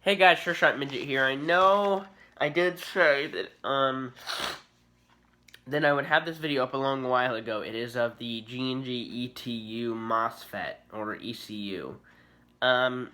Hey guys, Sure Shot Midget here. I know I did say that then I would have this video up a long while ago. It is of the G&G ETU MOSFET or ECU. I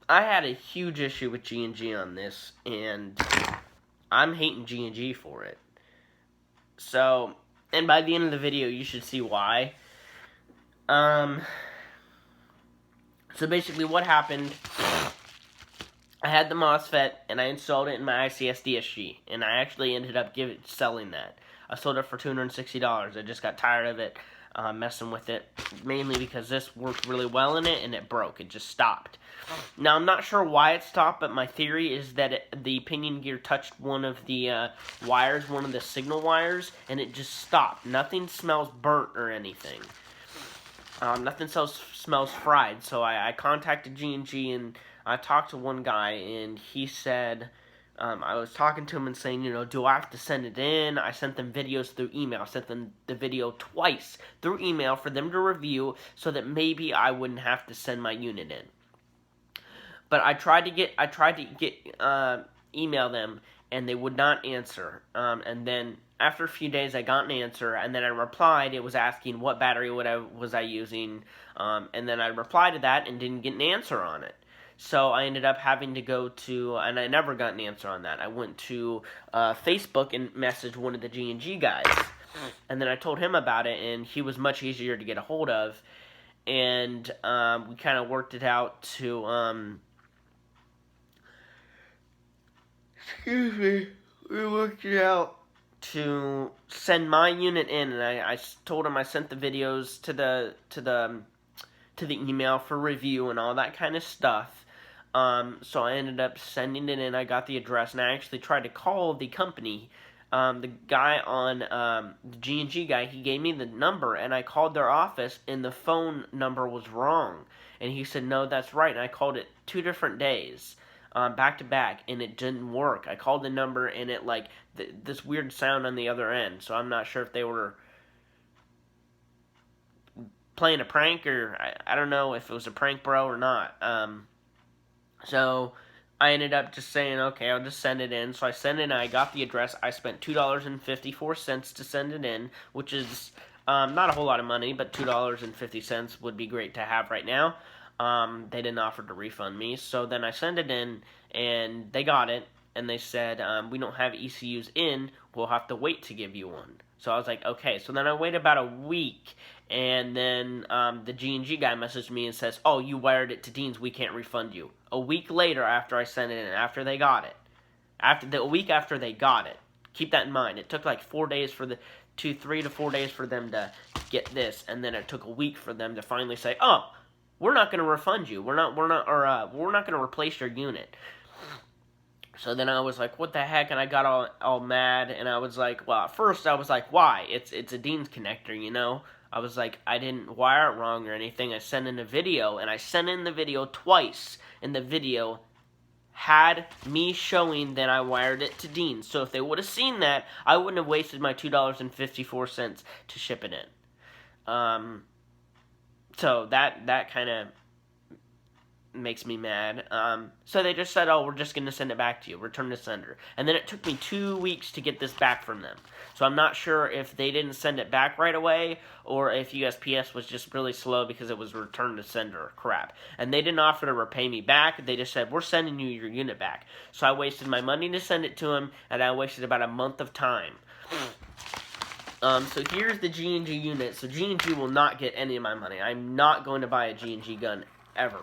had a huge issue with G&G on this, and I'm hating G&G for it. So, and by the end of the video, you should see why. So basically, what happened? I had the MOSFET, and I installed it in my ICS DSG, and I actually ended up selling that. I sold it for $260. I just got tired of it, messing with it, mainly because this worked really well in it, and it broke. It just stopped. Now, I'm not sure why it stopped, but my theory is that the pinion gear touched one of the wires, one of the signal wires, and it just stopped. Nothing smells burnt or anything. Nothing smells fried, so I contacted G&G, and I talked to one guy, and he said, I was talking to him and saying, do I have to send it in? I sent them videos through email. I sent them the video twice through email for them to review so that maybe I wouldn't have to send my unit in. But I tried to email them, and they would not answer. And then after a few days, I got an answer, and then I replied. It was asking what battery was I using, and then I replied to that and didn't get an answer on it. So I ended up having to go to, and I never got an answer on that. I went to Facebook and messaged one of the G&G guys, and then I told him about it, and he was much easier to get a hold of, and we kind of worked it out to, we worked it out to send my unit in, and I told him I sent the videos to the email for review and all that kind of stuff. So I ended up sending it in. I got the address, and I actually tried to call the company. The guy on the G&G guy, he gave me the number, and I called their office, and the phone number was wrong. And he said, no, that's right. And I called it 2 different days, back to back, and it didn't work. I called the number, and it this weird sound on the other end. So I'm not sure if they were playing a prank, or I don't know if it was a prank bro or not. So I ended up just saying, okay, I'll just send it in. So I sent it in, I got the address. I spent $2.54 to send it in, which is not a whole lot of money, but $2.50 would be great to have right now. They didn't offer to refund me. So then I sent it in, and they got it, and they said, we don't have ECUs in, we'll have to wait to give you one. So I was like, okay. So then I waited about a week, and then the G&G guy messaged me and says, oh, you wired it to Dean's, we can't refund you. A week later after I sent it in, after they got it. A week after they got it. Keep that in mind. It took like 4 days for 3 to 4 days for them to get this, and then it took a week for them to finally say, oh, we're not going to refund you. We're not going to replace your unit. So then I was like, what the heck? And I got all mad, and I was like, well, at first I was like, why? It's a Dean's connector, I was like, I didn't wire it wrong or anything. I sent in a video, and I sent in the video twice, and the video had me showing that I wired it to Dean's. So if they would have seen that, I wouldn't have wasted my $2.54 to ship it in. So that kind of makes me mad. So they just said, oh, we're just going to send it back to you. Return to sender. And then it took me 2 weeks to get this back from them. So I'm not sure if they didn't send it back right away, or if USPS was just really slow because it was return to sender crap. And they didn't offer to repay me back. They just said, we're sending you your unit back. So I wasted my money to send it to them, and I wasted about a month of time. So here's the G&G unit. So G&G will not get any of my money. I'm not going to buy a G&G gun ever.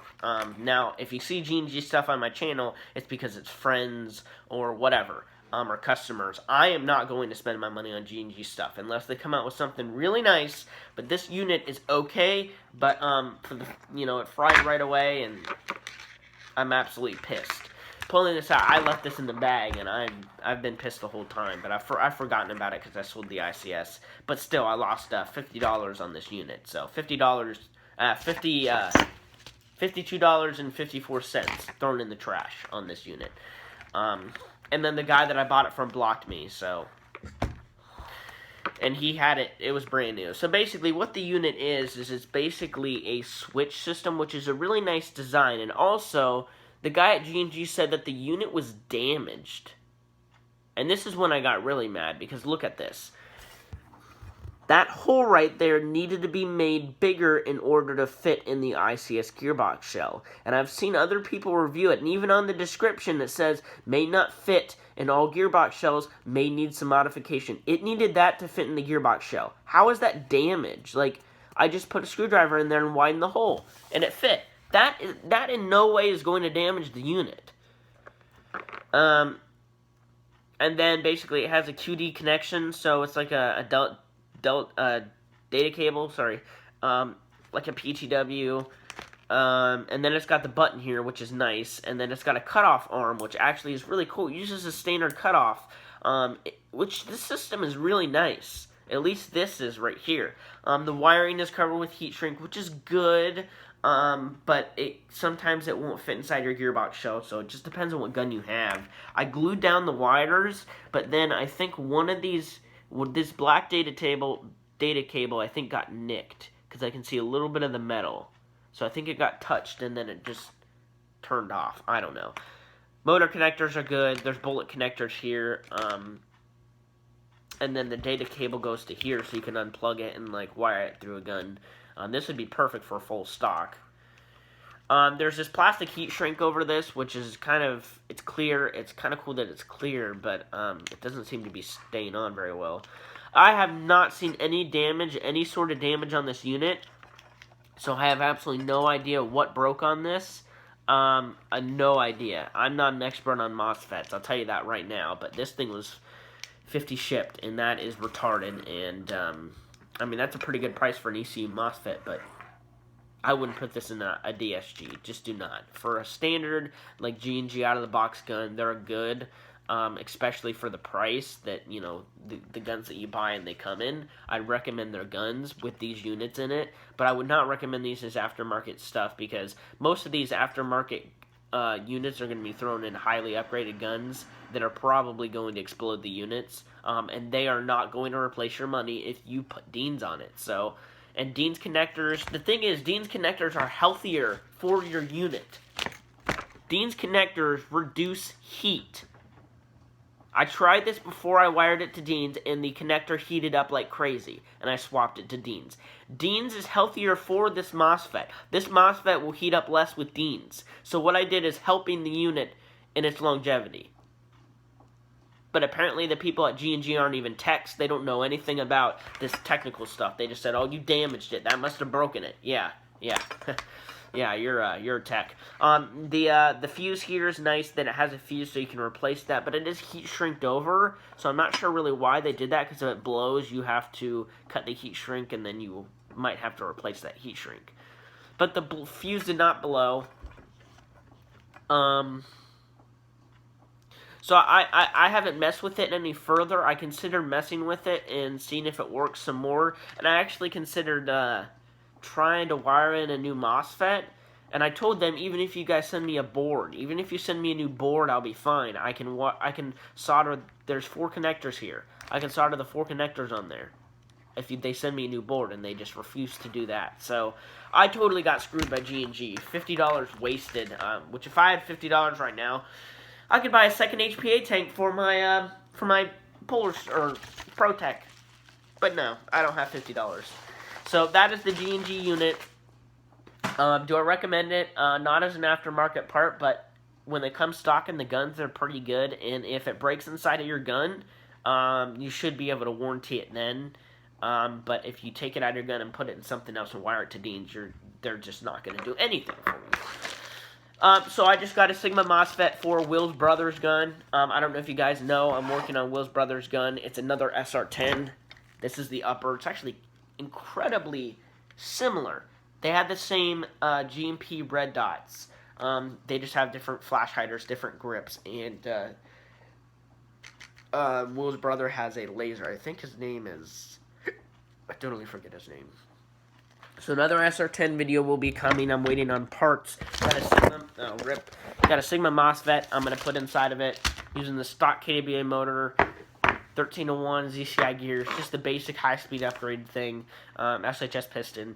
Now, if you see G&G stuff on my channel, it's because it's friends or whatever, or customers. I am not going to spend my money on G&G stuff unless they come out with something really nice. But this unit is okay, but for the it fried right away, and I'm absolutely pissed. Pulling this out, I left this in the bag, and I've been pissed the whole time. But I've forgotten about it because I sold the ICS. But still, I lost $50 on this unit. So $52.54 thrown in the trash on this unit. And then the guy that I bought it from blocked me, so. And he had it, it was brand new. So basically what the unit is it's basically a switch system, which is a really nice design. And also, the guy at G&G said that the unit was damaged. And this is when I got really mad, because look at this. That hole right there needed to be made bigger in order to fit in the ICS gearbox shell. And I've seen other people review it, and even on the description it says, may not fit in all gearbox shells, may need some modification. It needed that to fit in the gearbox shell. How is that damaged? Like, I just put a screwdriver in there and widened the hole, and it fit. That in no way is going to damage the unit. And then basically it has a QD connection, so it's like a data cable, like a PTW, and then it's got the button here, which is nice, and then it's got a cutoff arm, which actually is really cool. It uses a standard cutoff, which this system is really nice. At least this is right here. The wiring is covered with heat shrink, which is good, but sometimes it won't fit inside your gearbox shell, so it just depends on what gun you have. I glued down the wires, but then I think one of these, this black data cable, I think got nicked, because I can see a little bit of the metal. So I think it got touched, and then it just turned off. I don't know. Motor connectors are good. There's bullet connectors here. And then the data cable goes to here, so you can unplug it and like wire it through a gun. This would be perfect for full stock. There's this plastic heat shrink over this, which is it's clear. It's kind of cool that it's clear, but it doesn't seem to be staying on very well. I have not seen any damage, any sort of damage on this unit, so I have absolutely no idea what broke on this. No idea. I'm not an expert on MOSFETs, I'll tell you that right now, but this thing was $50 shipped, and that is retarded, and I mean, that's a pretty good price for an ECU MOSFET, but I wouldn't put this in a DSG. Just do not. For a standard, like G&G out-of-the-box gun, they're good, especially for the price that, you know, the guns that you buy and they come in. I'd recommend their guns with these units in it, but I would not recommend these as aftermarket stuff, because most of these aftermarket units are going to be thrown in highly upgraded guns that are probably going to explode the units, and they are not going to replace your money if you put Deans on it. So, and Deans connectors, the thing is, Deans connectors are healthier for your unit. Deans connectors reduce heat. I tried this before I wired it to Deans, and the connector heated up like crazy, and I swapped it to Deans. Deans is healthier for this MOSFET. This MOSFET will heat up less with Deans. So what I did is helping the unit in its longevity. But apparently the people at G&G aren't even techs. They don't know anything about this technical stuff. They just said, oh, you damaged it. That must have broken it. Yeah. Yeah, you're a tech. The fuse here is nice that it has a fuse so you can replace that, but it is heat shrinked over, so I'm not sure really why they did that, because if it blows, you have to cut the heat shrink, and then you might have to replace that heat shrink. But the fuse did not blow. So I haven't messed with it any further. I considered messing with it and seeing if it works some more, and I actually considered trying to wire in a new MOSFET, and I told them, even if you guys send me a board, even if you send me a new board, I'll be fine. I can solder, there's 4 connectors here. I can solder the 4 connectors on there if they send me a new board, and they just refuse to do that. So I totally got screwed by G&G. $50 wasted, which if I had $50 right now, I could buy a second HPA tank for my Polar or ProTech. But no, I don't have $50. So that is the G&G unit. Do I recommend it? Not as an aftermarket part, but when they come stock in the guns, they're pretty good. And if it breaks inside of your gun, you should be able to warranty it then. But if you take it out of your gun and put it in something else and wire it to Deans, they're just not going to do anything for you. So I just got a Sigma MOSFET for Will's brother's gun. I don't know if you guys know, I'm working on Will's brother's gun. It's another SR10. This is the upper. It's actually incredibly similar. They had the same GMP red dots. They just have different flash hiders, different grips, and Will's brother has a laser. I think his name is... I totally forget his name. So another SR10 video will be coming. I'm waiting on parts. Got a Sigma MOSFET I'm going to put inside of it using the stock KBA motor, 1301 ZCI gears, just the basic high-speed upgrade thing, SHS piston.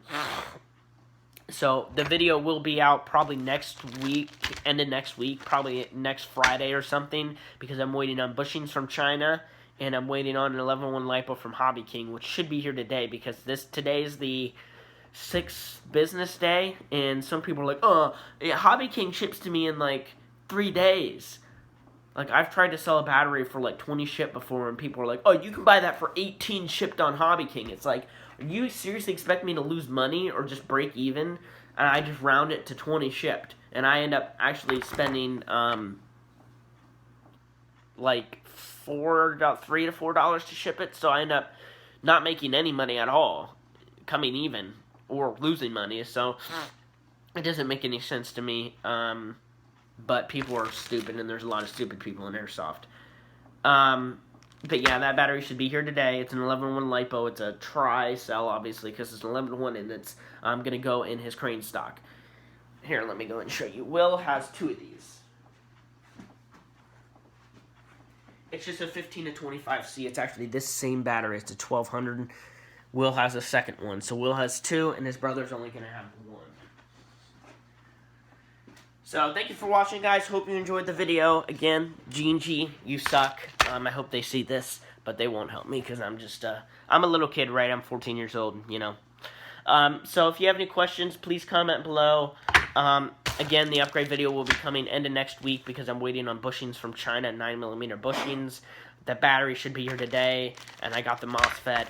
So the video will be out probably next week, end of next week, probably next Friday or something, because I'm waiting on bushings from China, and I'm waiting on an 11-1 lipo from Hobby King, which should be here today, because today is the 6th business day, and some people are like, oh, Hobby King ships to me in like 3 days. Like, I've tried to sell a battery for like 20 shipped before, and people are like, oh, you can buy that for 18 shipped on Hobby King. It's like, you seriously expect me to lose money or just break even? And I just round it to 20 shipped. And I end up actually spending, like, $3 to $4 to ship it. So I end up not making any money at all, coming even, or losing money. So it doesn't make any sense to me. But people are stupid, and there's a lot of stupid people in Airsoft. But yeah, that battery should be here today. It's an 11-1 LiPo. It's a tri-cell, obviously, because it's an 11-1, and it's going to go in his crane stock. Here, let me go and show you. Will has 2 of these. It's just a 15 to 25C. It's actually this same battery. It's a 1200. Will has a second one. So Will has 2, and his brother's only going to have 1. So, thank you for watching, guys. Hope you enjoyed the video. Again, G&G, you suck. I hope they see this, but they won't help me because I'm just, I'm a little kid, right? I'm 14 years old, you know. So, if you have any questions, please comment below. Again, the upgrade video will be coming end of next week because I'm waiting on bushings from China, 9mm bushings. The battery should be here today, and I got the MOSFET.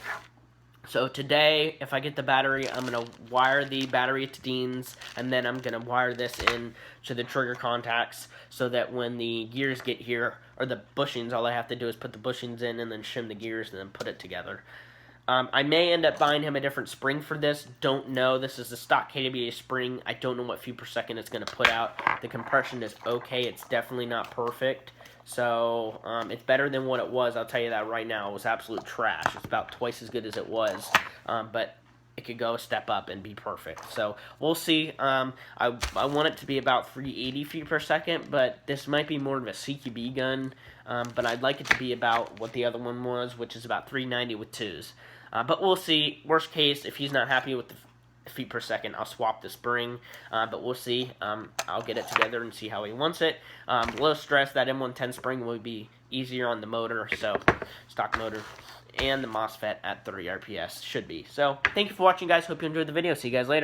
So today, if I get the battery, I'm going to wire the battery to Dean's, and then I'm going to wire this in to the trigger contacts so that when the gears get here, or the bushings, all I have to do is put the bushings in and then shim the gears and then put it together. I may end up buying him a different spring for this. Don't know. This is a stock KWA spring. I don't know what feet per second it's going to put out. The compression is okay. It's definitely not perfect. So, it's better than what it was. I'll tell you that right now. It was absolute trash. It's about twice as good as it was. But it could go a step up and be perfect. So, we'll see. I want it to be about 380 feet per second, but this might be more of a CQB gun. But I'd like it to be about what the other one was, which is about 390 with 2s. But we'll see. Worst case, if he's not happy with the feet per second, I'll swap the spring. But we'll see. I'll get it together and see how he wants it. Low stress, that M110 spring will be easier on the motor, so stock motor. And the MOSFET at 30 RPS should be. So, thank you for watching, guys. Hope you enjoyed the video. See you guys later.